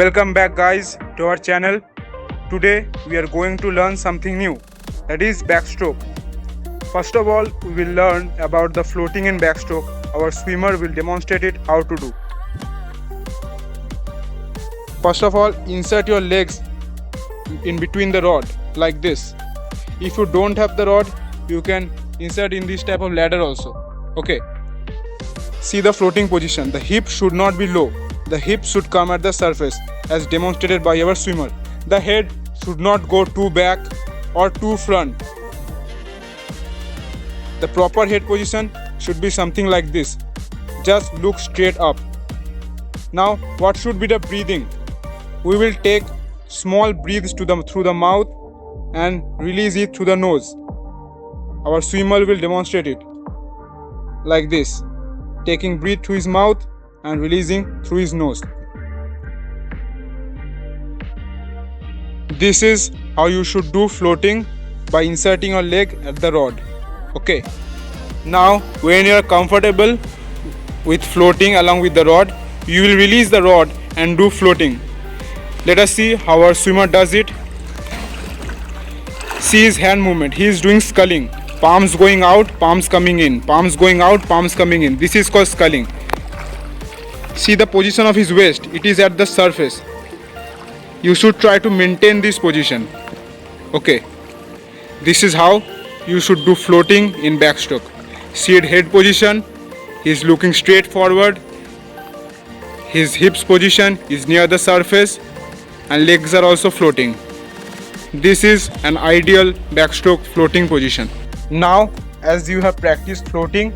Welcome back guys to our channel. Today we are going to learn something new, that is backstroke. First of all, we will learn about the floating in backstroke. Our swimmer will demonstrate it how to do. First of all, insert your legs in between the rod like this. If you don't have the rod, you can insert in this type of ladder also. Okay. See the floating position. The hip should not be low. The hip should come at the surface as demonstrated by our swimmer. The head should not go too back or too front. The proper head position should be something like this. Just look straight up. Now what should be the breathing? We will take small breaths through the mouth and release it through the nose. Our swimmer will demonstrate it like this, taking breath through his mouth and releasing through his nose. This is how you should do floating by inserting your leg at the rod. Okay. Now when you are comfortable with floating along with the rod, you will release the rod and do floating. Let us see how our swimmer does it. See his hand movement. He is doing sculling. Palms going out, palms coming in. Palms going out, palms coming in. This is called sculling. See the position of his waist. It is at the surface. You should try to maintain this position. Okay. This is how you should do floating in backstroke. See his head position. He is looking straight forward. His hips position is near the surface and legs are also floating. This is an ideal backstroke floating position. Now, as you have practiced floating,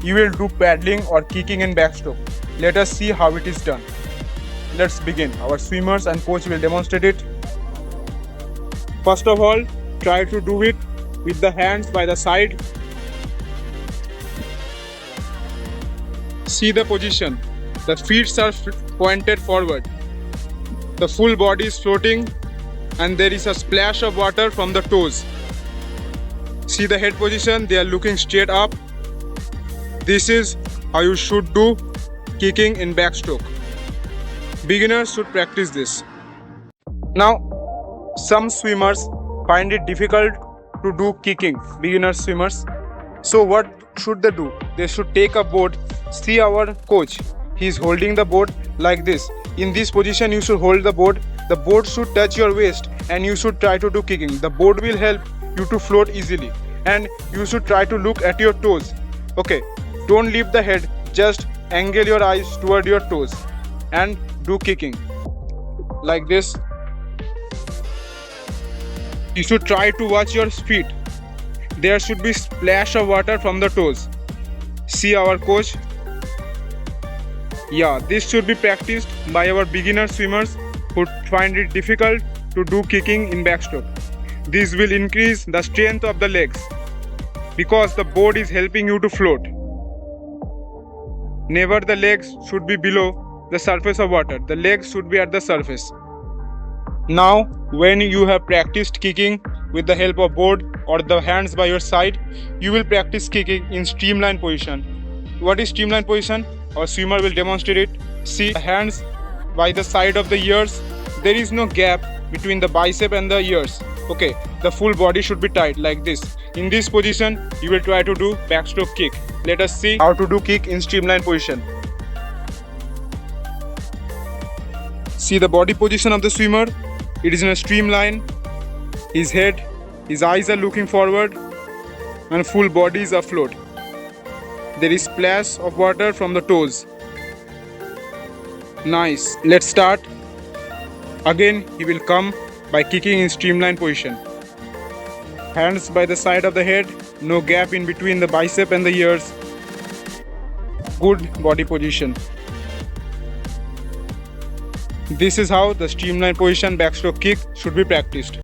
you will do paddling or kicking in backstroke. Let us see how it is done. Let's begin. Our swimmers and coach will demonstrate it. First of all, try to do it with the hands by the side. See the position. The feet are pointed forward. The full body is floating and there is a splash of water from the toes. See the head position, they are looking straight up. This is how you should do kicking in backstroke. Beginners should practice this. Now, some swimmers find it difficult to do kicking, beginner swimmers. So what should they do? They should take a board. See our coach. He is holding the board like this. In this position, you should hold the board. The board should touch your waist and you should try to do kicking. The board will help you to float easily and you should try to look at your toes. Okay, don't leave the head, just angle your eyes toward your toes and do kicking like this. You should try to watch your feet. There should be splash of water from the toes. See our coach. Yeah, this should be practiced by our beginner swimmers who find it difficult to do kicking in backstroke. This will increase the strength of the legs because the board is helping you to float. Never the legs should be below the surface of water. The legs should be at the surface. Now, when you have practiced kicking with the help of board or the hands by your side, you will practice kicking in streamline position. What is streamline position? Our swimmer will demonstrate it. See the hands by the side of the ears. There is no gap between the bicep and the ears. Okay, the full body should be tight like this. In this position, you will try to do backstroke kick. Let us see how to do kick in streamline position. See the body position of the swimmer. It is in a streamline. His head, his eyes are looking forward and full body is afloat. There is splash of water from the toes. Nice. Let's start. Again, he will come by kicking in streamline position. Hands by the side of the head, no gap in between the bicep and the ears. Good body position. This is how the streamline position backstroke kick should be practiced.